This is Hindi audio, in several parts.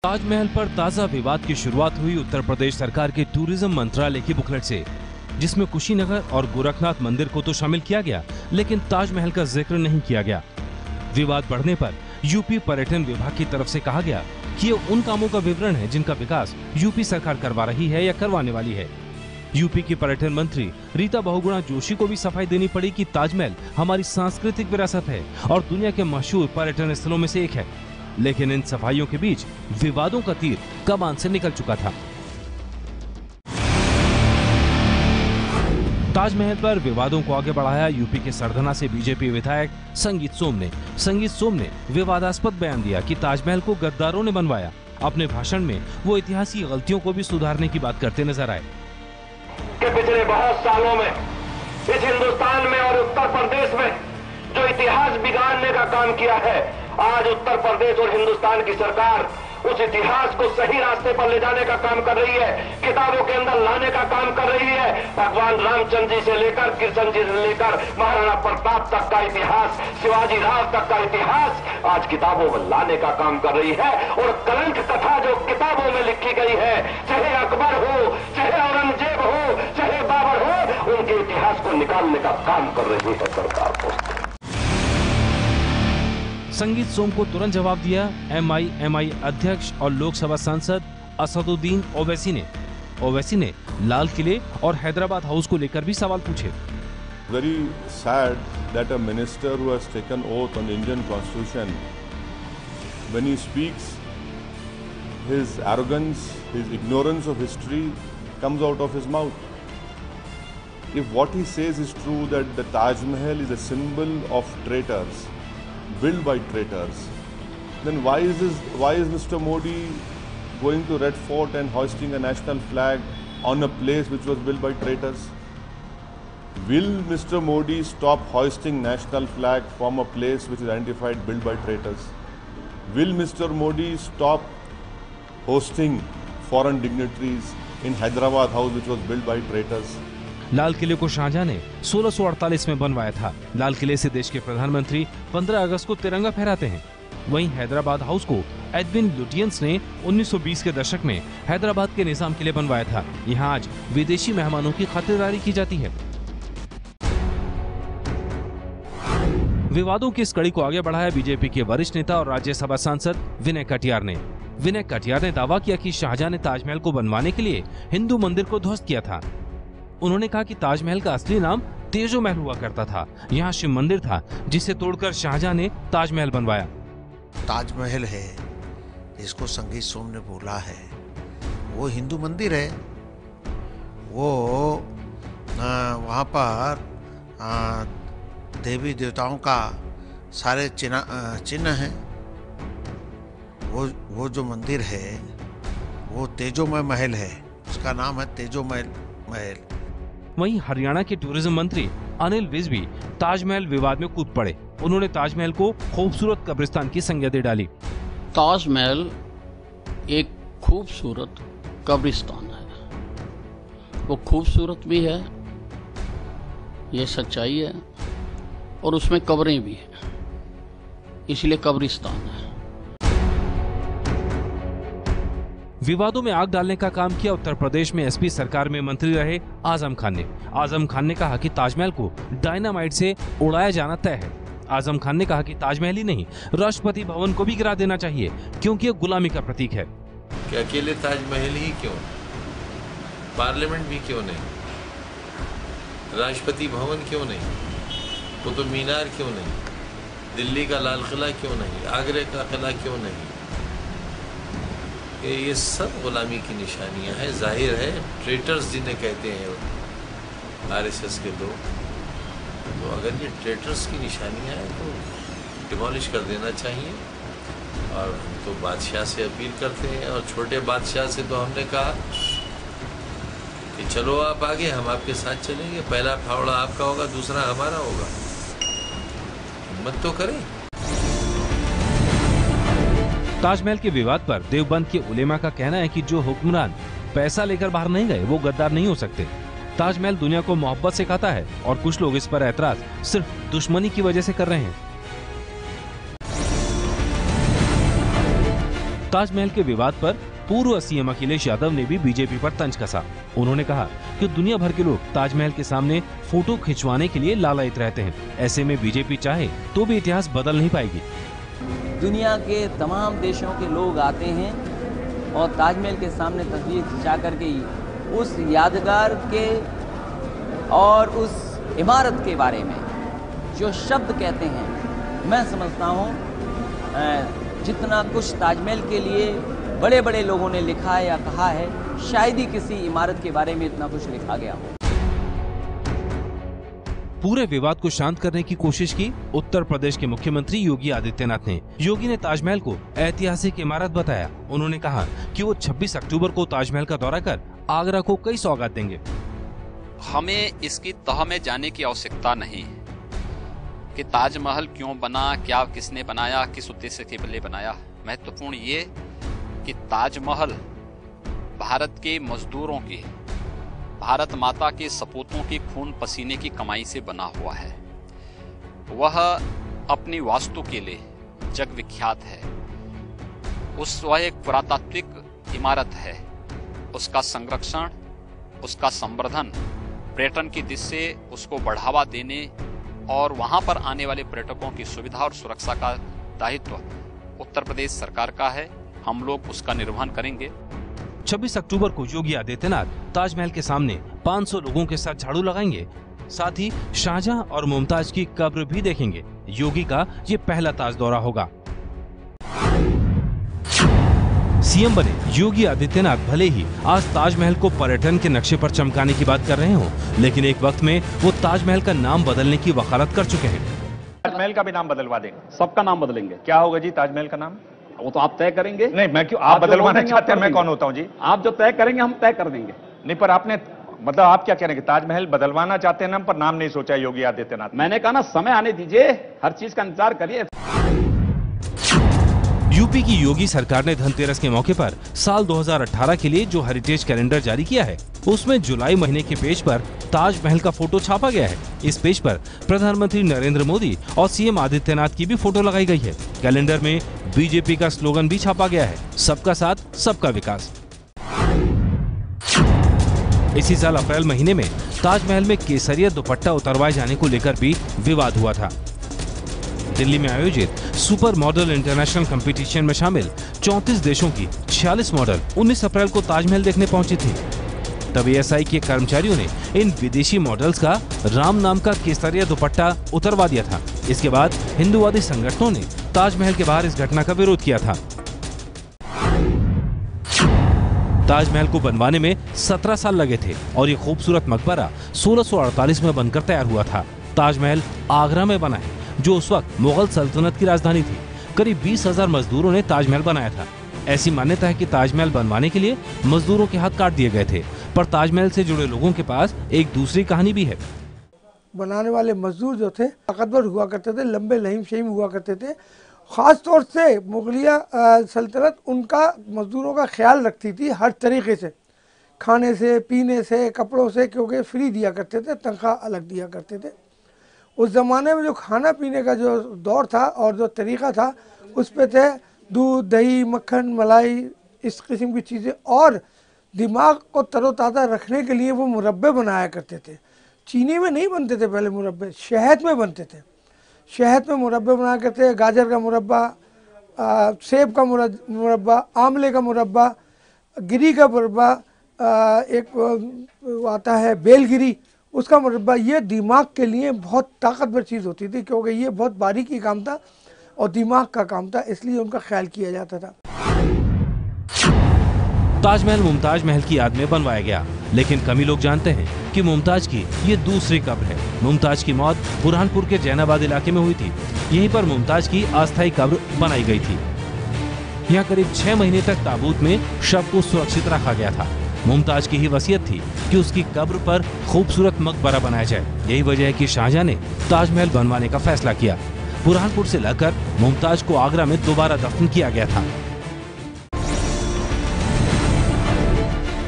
ताजमहल पर ताजा विवाद की शुरुआत हुई उत्तर प्रदेश सरकार के टूरिज्म मंत्रालय की बुकलेट से, जिसमें कुशीनगर और गोरखनाथ मंदिर को तो शामिल किया गया, लेकिन ताजमहल का जिक्र नहीं किया गया। विवाद बढ़ने पर यूपी पर्यटन विभाग की तरफ से कहा गया कि ये उन कामों का विवरण है जिनका विकास यूपी सरकार करवा रही है या करवाने वाली है। यूपी की पर्यटन मंत्री रीता बहुगुणा जोशी को भी सफाई देनी पड़ी कि ताजमहल हमारी सांस्कृतिक विरासत है और दुनिया के मशहूर पर्यटन स्थलों में से एक है। लेकिन इन सफाइयों के बीच विवादों का तीर कमान से निकल चुका था। ताजमहल पर विवादों को आगे बढ़ाया यूपी के सरधना से बीजेपी विधायक संगीत सोम ने विवादास्पद बयान दिया कि ताजमहल को गद्दारों ने बनवाया। अपने भाषण में वो इतिहास की गलतियों को भी सुधारने की बात करते नजर आए। कि पिछले बहुत सालों में इस हिंदुस्तान में और उत्तर प्रदेश में जो इतिहास बिगाड़ने का काम किया है, आज उत्तर प्रदेश और हिंदुस्तान की सरकार उस इतिहास को सही रास्ते पर ले जाने का काम कर रही है, किताबों के अंदर लाने का काम कर रही है। भगवान रामचंद्र जी से लेकर कृष्ण जी से लेकर महाराणा प्रताप तक का इतिहास, शिवाजी राव तक का इतिहास आज किताबों में लाने का काम कर रही है। और कलंक कथा जो किताबों में लिखी गई है, चाहे अकबर हो, चाहे औरंगजेब हो, चाहे बाबर हो, उनके इतिहास को निकालने का काम कर रही है सरकार को। संगीत सोम को तुरंत जवाब दिया एमआईएमआई अध्यक्ष और लोकसभा सांसद असदुद्दीन ओवैसी ने लाल किले और हैदराबाद हाउस को लेकर भी सवाल पूछे। Very sad that a minister who has taken oath on the Indian Constitution, when he speaks, his arrogance, his ignorance of history comes out of his mouth. If what he says is true, that the Taj Mahal is a symbol of traitors, built by traitors, then why is Mr. Modi going to Red Fort and hoisting a national flag on a place which was built by traitors? Will Mr. Modi stop hoisting national flag from a place which is identified built by traitors? Will Mr. Modi stop hosting foreign dignitaries in Hyderabad house which was built by traitors? लाल किले को शाहजहां ने 1648 में बनवाया था। लाल किले से देश के प्रधानमंत्री 15 अगस्त को तिरंगा फहराते हैं। वहीं हैदराबाद हाउस को एडविन लुटियंस ने 1920 के दशक में हैदराबाद के निजाम के लिए बनवाया था। यहाँ आज विदेशी मेहमानों की खातिरदारी की जाती है। विवादों की इस कड़ी को आगे बढ़ाया बीजेपी के वरिष्ठ नेता और राज्यसभा सांसद विनय कटियार ने दावा किया कि शाहजहां ने ताजमहल को बनवाने के लिए हिंदू मंदिर को ध्वस्त किया था। उन्होंने कहा कि ताजमहल का असली नाम तेजो महल हुआ करता था। यहाँ शिव मंदिर था जिसे तोड़कर शाहजहां ने ताजमहल बनवाया। ताजमहल है जिसको संगीत सोम ने बोला है, वो हिंदू मंदिर है। वो वहाँ पर देवी देवताओं का सारे चिन्ह हैं। वो जो मंदिर है वो तेजोमय महल है, उसका नाम है तेजोमय महल। वहीं हरियाणा के टूरिज्म मंत्री अनिल विज भी ताजमहल विवाद में कूद पड़े। उन्होंने ताजमहल को खूबसूरत कब्रिस्तान की संज्ञा दे डाली। ताजमहल एक खूबसूरत कब्रिस्तान है। वो खूबसूरत भी है, ये सच्चाई है, और उसमें कब्रें भी हैं, इसलिए कब्रिस्तान है। विवादों में आग डालने का काम किया उत्तर प्रदेश में एसपी सरकार में मंत्री रहे आजम खान ने कहा कि ताजमहल को डायनामाइट से उड़ाया जाना तय है। आजम खान ने कहा कि ताजमहल ही नहीं, राष्ट्रपति भवन को भी गिरा देना चाहिए, क्योंकि ये गुलामी का प्रतीक है। कि अकेले ताजमहल ही क्यों, पार्लियामेंट भी क्यों नहीं, राष्ट्रपति भवन क्यों नहीं, कुतुब मीनार क्यों नहीं, दिल्ली का लाल किला क्यों नहीं, आगरे का किला क्यों नहीं? ये सब गुलामी की निशानियां हैं। जाहिर है ट्रेटर्स जिन्हें कहते हैं आरएसएस के लोग, तो अगर ये ट्रेटर्स की निशानियां हैं तो डिमोलिश कर देना चाहिए। और तो बादशाह से अपील करते हैं, और छोटे बादशाह से तो हमने कहा कि चलो आप आगे, हम आपके साथ चलेंगे, पहला फावड़ा आपका होगा, दूसरा हमारा होगा, हिम्मत तो करें। ताजमहल के विवाद पर देवबंद के उलेमा का कहना है कि जो हुक्मरान पैसा लेकर बाहर नहीं गए वो गद्दार नहीं हो सकते। ताजमहल दुनिया को मोहब्बत सिखाता है और कुछ लोग इस पर ऐतराज सिर्फ दुश्मनी की वजह से कर रहे हैं। ताजमहल के विवाद पर पूर्व सीएम अखिलेश यादव ने भी बीजेपी पर तंज कसा। उन्होंने कहा कि दुनिया भर के लोग ताजमहल के सामने फोटो खिंचवाने के लिए लालायित रहते हैं। ऐसे में बीजेपी चाहे तो भी इतिहास बदल नहीं पाएगी। दुनिया के तमाम देशों के लोग आते हैं और ताजमहल के सामने तस्वीर खिंचा करके उस यादगार के और उस इमारत के बारे में जो शब्द कहते हैं, मैं समझता हूँ जितना कुछ ताजमहल के लिए बड़े बड़े लोगों ने लिखा है या कहा है, शायद ही किसी इमारत के बारे में इतना कुछ लिखा गया हो। पूरे विवाद को शांत करने की कोशिश की उत्तर प्रदेश के मुख्यमंत्री योगी आदित्यनाथ ने। योगी ने ताजमहल को ऐतिहासिक इमारत बताया। उन्होंने कहा कि वो 26 अक्टूबर को ताजमहल का दौरा कर आगरा को कई सौगात देंगे। हमें इसकी तह में जाने की आवश्यकता नहीं है कि ताजमहल क्यों बना, क्या किसने बनाया, किस उद्देश्य के लिए बनाया। महत्वपूर्ण ये कि ताजमहल भारत के मजदूरों की, भारत माता के सपूतों की खून पसीने की कमाई से बना हुआ है। वह अपनी वास्तु के लिए जग विख्यात है। वह एक पुरातात्विक इमारत है। उसका संरक्षण, उसका संवर्धन, पर्यटन की दृष्टि से उसको बढ़ावा देने और वहां पर आने वाले पर्यटकों की सुविधा और सुरक्षा का दायित्व उत्तर प्रदेश सरकार का है। हम लोग उसका निर्वहन करेंगे। 26 अक्टूबर को योगी आदित्यनाथ ताजमहल के सामने 500 लोगों के साथ झाड़ू लगाएंगे। साथ ही शाहजहां और मुमताज की कब्र भी देखेंगे। योगी का ये पहला ताज दौरा होगा। सीएम बने योगी आदित्यनाथ भले ही आज ताजमहल को पर्यटन के नक्शे पर चमकाने की बात कर रहे हो, लेकिन एक वक्त में वो ताजमहल का नाम बदलने की वकालत कर चुके हैं। ताजमहल का भी नाम बदलवा देंगे, सबका नाम बदलेंगे। क्या होगा जी ताजमहल का नाम? वो तो आप तय करेंगे। नहीं, मैं क्यों, आप बदलवाना चाहते हैं, मैं कौन होता हूँ जी? आप जो तय करेंगे हम तय कर देंगे। नहीं, पर आपने मतलब आप क्या कह रहे हैं, ताजमहल बदलवाना चाहते हैं नाम पर, नाम नहीं सोचा योगी आदित्यनाथ? मैंने कहा ना, समय आने दीजिए, हर चीज का इंतजार करिए। यूपी की योगी सरकार ने धनतेरस के मौके पर साल 2018 के लिए जो हेरिटेज कैलेंडर जारी किया है, उसमें जुलाई महीने के पेज पर ताजमहल का फोटो छापा गया है। इस पेज पर प्रधानमंत्री नरेंद्र मोदी और सीएम आदित्यनाथ की भी फोटो लगाई गई है। कैलेंडर में बीजेपी का स्लोगन भी छापा गया है, सबका साथ सबका विकास। इसी साल अप्रैल महीने में ताजमहल में केसरिया दुपट्टा उतरवाए जाने को लेकर भी विवाद हुआ था। दिल्ली में आयोजित सुपर मॉडल इंटरनेशनल कंपटीशन में शामिल 34 देशों की 46 मॉडल 19 अप्रैल को ताजमहल देखने पहुंची थी। तब एएसआई के कर्मचारियों ने इन विदेशी मॉडल्स का राम नाम का केसरिया दुपट्टा उतरवा दिया था। इसके बाद हिंदूवादी संगठनों ने ताजमहल के बाहर इस घटना का विरोध किया था। ताजमहल को बनवाने में 17 साल लगे थे और ये खूबसूरत मकबरा 1648 में बनकर तैयार हुआ था। ताजमहल आगरा में बना है, जो उस वक्त मुगल सल्तनत की राजधानी थी। करीब 20,000 मजदूरों ने ताजमहल बनाया था। ऐसी मान्यता है कि ताजमहल बनवाने के लिए मजदूरों के हाथ काट दिए गए थे, पर ताजमहल से जुड़े लोगों के पास एक दूसरी कहानी भी है। बनाने वाले मजदूर जो थे ताकतवर हुआ करते थे, लंबे लहीम शहीम हुआ करते थे। ख़ास तौर से मुगलिया सल्तनत उनका मजदूरों का ख्याल रखती थी हर तरीके से, खाने से, पीने से, कपड़ों से, क्योंकि फ्री दिया करते थे, तनख्वाह अलग दिया करते थे। उस ज़माने में जो खाना पीने का जो दौर था और जो तरीक़ा था, उस पे थे दूध, दही, मक्खन, मलाई, इस किस्म की चीज़ें। और दिमाग को तरोताज़ा रखने के लिए वो मुरब्बे बनाया करते थे। चीनी में नहीं बनते थे पहले मुरब्बे, शहद में बनते थे। शहद में मुरब्बे बनाया करते थे। गाजर का मुरब्बा, सेब का मुरब्बा, आमले का मुरब्बा, गिरी का मुरब्बा, एक आता है बेलगिरी, उसका मुरब्बा। ये दिमाग के लिए बहुत ताकतवर चीज़ होती थी, क्योंकि ये बहुत बारीकी काम था और दिमाग का काम था, इसलिए उनका ख्याल किया जाता था। ताजमहल मुमताज महल की याद में बनवाया गया, लेकिन कम ही लोग जानते हैं कि मुमताज की ये दूसरी कब्र है। मुमताज की मौत बुरहानपुर के जैनाबाद इलाके में हुई थी। यहीं पर मुमताज की अस्थायी कब्र बनाई गई थी। यहाँ करीब 6 महीने तक ताबूत में शव को सुरक्षित रखा गया था। मुमताज की ही वसीयत थी कि उसकी कब्र पर खूबसूरत मकबरा बनाया जाए। यही वजह है कि शाहजहां ने ताजमहल बनवाने का फैसला किया। बुरहानपुर से लाकर मुमताज को आगरा में दोबारा दफन किया गया था।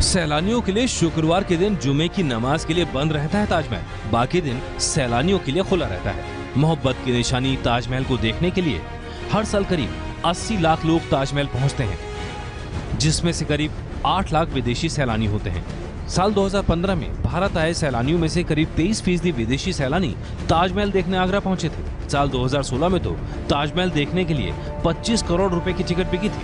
सैलानियों के लिए शुक्रवार के दिन जुमे की नमाज के लिए बंद रहता है ताजमहल, बाकी दिन सैलानियों के लिए खुला रहता है। मोहब्बत की निशानी ताजमहल को देखने के लिए हर साल करीब 80 लाख लोग ताजमहल पहुंचते हैं। जिसमें से करीब 8 लाख विदेशी सैलानी होते हैं। साल 2015 में भारत आए सैलानियों में से करीब 23% विदेशी सैलानी ताजमहल देखने आगरा पहुंचे थे। साल 2016 में तो ताजमहल देखने के लिए 25 करोड़ रुपए की टिकट बिकी थी।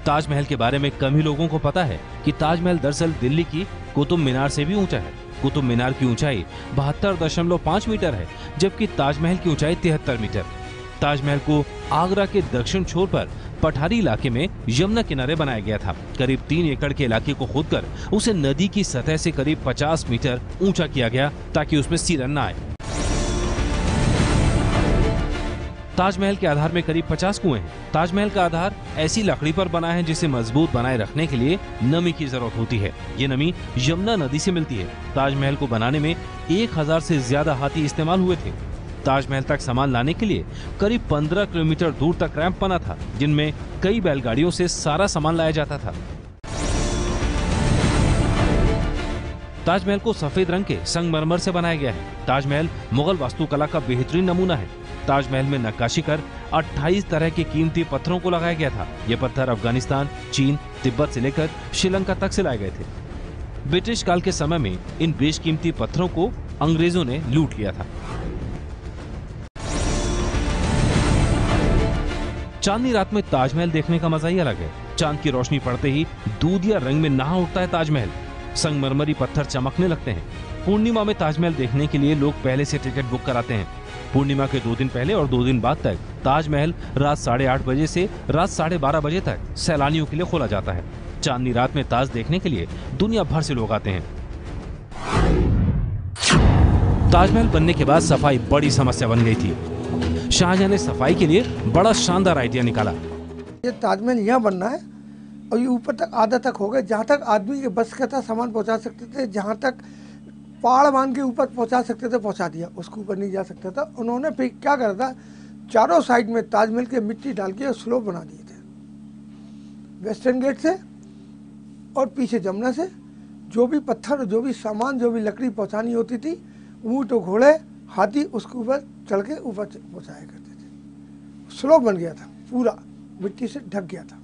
ताजमहल के बारे में कम ही लोगों को पता है कि ताजमहल दरअसल दिल्ली की कुतुब मीनार से भी ऊंचा है। कुतुब मीनार की ऊंचाई 72.5 मीटर है, जबकि ताजमहल की ऊंचाई 73 मीटर। ताजमहल को आगरा के दक्षिण छोर पर पठारी इलाके में यमुना किनारे बनाया गया था। करीब 3 एकड़ के इलाके को खोदकर उसे नदी की सतह से करीब 50 मीटर ऊंचा किया गया ताकि उसमें सीलन न आए। ताजमहल के आधार में करीब 50 कुएं हैं। ताजमहल का आधार ऐसी लकड़ी पर बना है जिसे मजबूत बनाए रखने के लिए नमी की जरूरत होती है। ये नमी यमुना नदी से मिलती है। ताजमहल को बनाने में 1000 से ज्यादा हाथी इस्तेमाल हुए थे। ताजमहल तक सामान लाने के लिए करीब 15 किलोमीटर दूर तक रैंप बना था, जिनमें कई बैलगाड़ियों से सारा सामान लाया जाता था। ताजमहल को सफेद रंग के संगमरमर से बनाया गया है। ताजमहल मुगल वास्तुकला का बेहतरीन नमूना है। ताजमहल में नक्काशी कर 28 तरह के कीमती पत्थरों को लगाया गया था। ये पत्थर अफगानिस्तान, चीन, तिब्बत से लेकर श्रीलंका तक से लाए गए थे। ब्रिटिश काल के समय में इन बेशकीमती पत्थरों को अंग्रेजों ने लूट लिया था। चांदनी रात में ताजमहल देखने का मजा ही अलग है। चांद की रोशनी पड़ते ही दूधिया रंग में नहा उठता है ताजमहल। संगमरमरी पत्थर चमकने लगते हैं। पूर्णिमा में ताजमहल देखने के लिए लोग पहले से टिकट बुक कराते हैं। पूर्णिमा के 2 दिन पहले और 2 दिन बाद तक ताजमहल रात 8:30 बजे से रात 12:30 बजे तक सैलानियों के लिए खोला जाता है। चांदनी रात में ताज देखने के लिए दुनिया भर से लोग आते हैं। ताजमहल बनने के बाद सफाई बड़ी समस्या बन गई थी। शाहजहां ने सफाई के लिए बड़ा शानदार आइडिया निकाला। ये ताजमहल यहाँ बनना है और ये ऊपर तक आधा तक हो गया, जहाँ तक आदमी के बस का था सामान पहुँचा सकते थे, जहाँ तक पहाड़ बांध के ऊपर पहुँचा सकते थे पहुँचा दिया, उसके ऊपर नहीं जा सकता था। उन्होंने फिर क्या करा था, चारों साइड में ताजमहल के मिट्टी डाल के स्लोप बना दिए थे। वेस्टर्न गेट से और पीछे जमुना से जो भी पत्थर, जो भी सामान, जो भी लकड़ी पहुँचानी होती थी, ऊँट और घोड़े, हाथी उसके ऊपर चढ़ के ऊपर पहुँचाया करते थे। स्लोप बन गया था, पूरा मिट्टी से ढक गया था।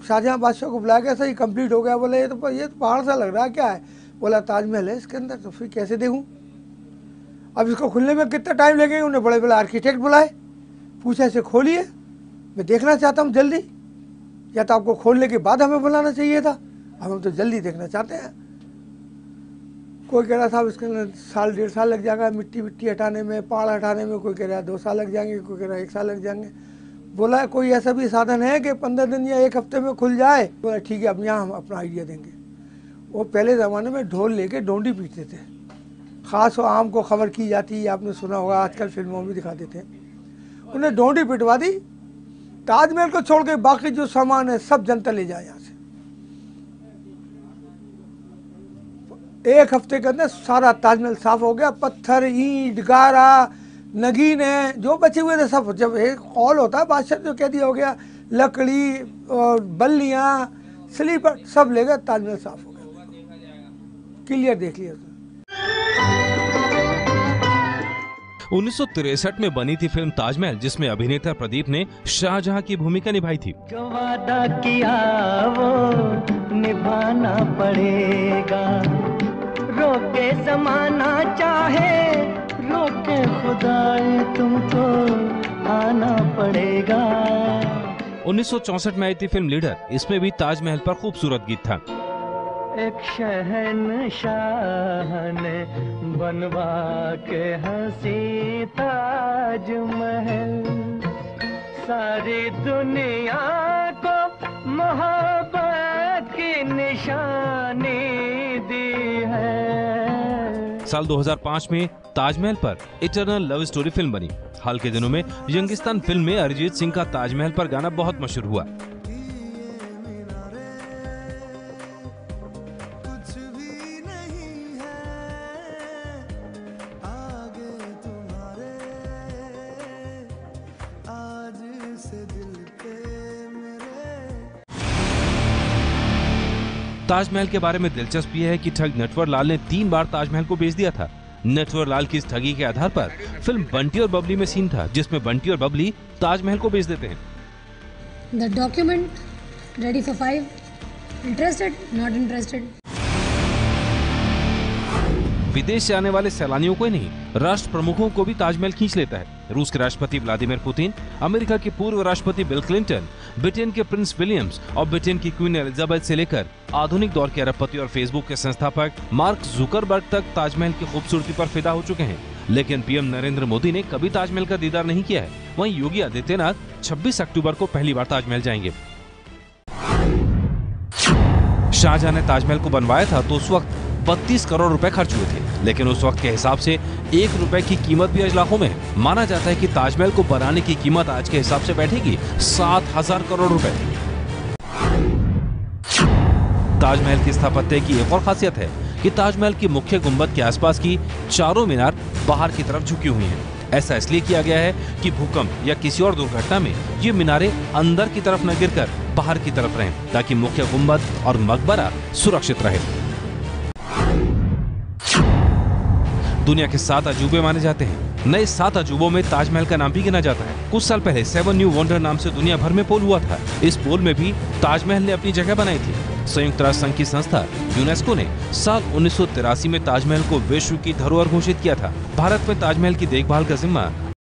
शाहजहां बादशाह को बुलाया गया था, ये कंप्लीट हो गया। बोले ये तो पहाड़ सा लग रहा है, क्या है? बोला ताजमहल है इसके अंदर। तो फिर कैसे देखूं? अब इसको खुलने में कितना टाइम लगेगा? उन्हें बड़े बड़े आर्किटेक्ट बुलाए, पूछा इसे खोलिए, मैं देखना चाहता हूँ जल्दी। या तो आपको खोलने के बाद हमें बुलाना चाहिए था, अब हम तो जल्दी देखना चाहते हैं। कोई कह रहा था इसके अंदर 1.5 साल लग जाएगा मिट्टी हटाने में, पहाड़ हटाने में। कोई कह रहा है 2 साल लग जाएंगे, कोई कह रहा है 1 साल लग जाएंगे। बोला कोई ऐसा भी साधन है कि 15 दिन या 1 हफ्ते में खुल जाए? बोला ठीक है, अब यहाँ हम अपना आइडिया देंगे। वो पहले ज़माने में ढोल लेके डोंडी पीटते थे। ख़ास वो आम को खबर की जाती है, आपने सुना होगा, आजकल फिल्मों में दिखा देते हैं। उन्हें डोंडी पिटवा दी। ताजमहल को छोड़ के बाकी जो सामान है सब जनता ले जाए यहाँ से। 1 हफ्ते के अंदर सारा ताजमहल साफ हो गया। पत्थर, ईंट, गारा, नगीन है जो बचे हुए थे सब, जब एक कॉल होता है बादशाह जो कह दिया हो गया, लकड़ी और बल्लियाँ, स्लीपर सब ले गए, ताजमहल साफ हो गया, क्लियर देख लिया। 1963 में बनी थी फिल्म ताजमहल, जिसमें अभिनेता प्रदीप ने शाहजहां की भूमिका निभाई थी। जो वादा किया वो निभाना पड़ेगा, रोके जमाना चाहे रोके खुदाए तुमको आना पड़ेगा। 1964 में आई थी फिल्म लीडर। इसमें भी ताजमहल पर खूबसूरत गीत था। एक शहंशाह ने बनवा के हंसी ताजमहल, सारी दुनिया को मोहब्बत की निशानी दी है। साल 2005 में ताजमहल पर इटर्नल लव स्टोरी फिल्म बनी। हाल के दिनों में यंगिस्तान फिल्म में अरिजीत सिंह का ताजमहल पर गाना बहुत मशहूर हुआ। ताजमहल के बारे में दिलचस्प यह है कि ठग नटवर लाल ने 3 बार ताजमहल को बेच दिया था। नटवर लाल की इस ठगी के आधार पर फिल्म बंटी और बबली में सीन था जिसमें बंटी और बबली ताजमहल को बेच देते हैं। The document ready for 5. Interested? Not interested. विदेश से आने वाले सैलानियों को ही नहीं, राष्ट्र प्रमुखों को भी ताजमहल खींच लेता है। रूस के राष्ट्रपति व्लादिमीर पुतिन, अमेरिका के पूर्व राष्ट्रपति बिल क्लिंटन, ब्रिटेन के प्रिंस विलियम्स और ब्रिटेन की क्वीन एलिजाबेथ से लेकर आधुनिक दौर के अरबपति और फेसबुक के संस्थापक मार्क जुकरबर्ग तक ताजमहल की खूबसूरती पर फिदा हो चुके हैं। लेकिन पीएम नरेंद्र मोदी ने कभी ताजमहल का दीदार नहीं किया है। वहीं योगी आदित्यनाथ 26 अक्टूबर को पहली बार ताजमहल जाएंगे। शाहजहां ने ताजमहल को बनवाया था तो उस वक्त 32 करोड़ रुपए खर्च हुए थे, लेकिन उस वक्त के हिसाब से 1 रुपए की कीमत भी आज लाखों में है। माना जाता है कि ताजमहल को बनाने की कीमत आज के हिसाब से बैठेगी 7,000 करोड़ रुपए। ताजमहल की स्थापत्य की एक और खासियत है कि ताजमहल की मुख्य गुंबद के आसपास की चारों मीनार बाहर की तरफ झुकी हुई हैं। ऐसा इसलिए किया गया है कि भूकंप या किसी और दुर्घटना में ये मीनारें अंदर की तरफ न गिरकर बाहर की तरफ रहें, ताकि मुख्य गुंबद और मकबरा सुरक्षित रहे। दुनिया के 7 अजूबे माने जाते हैं। नए 7 अजूबों में ताजमहल का नाम भी गिना जाता है। कुछ साल पहले 7 न्यू वंडर नाम से दुनिया भर में पोल हुआ था। इस पोल में भी ताजमहल ने अपनी जगह बनाई थी। संयुक्त राष्ट्र संघ की संस्था यूनेस्को ने साल 1983 में ताजमहल को विश्व की धरोहर घोषित किया था। भारत में ताजमहल की देखभाल का जिम्मा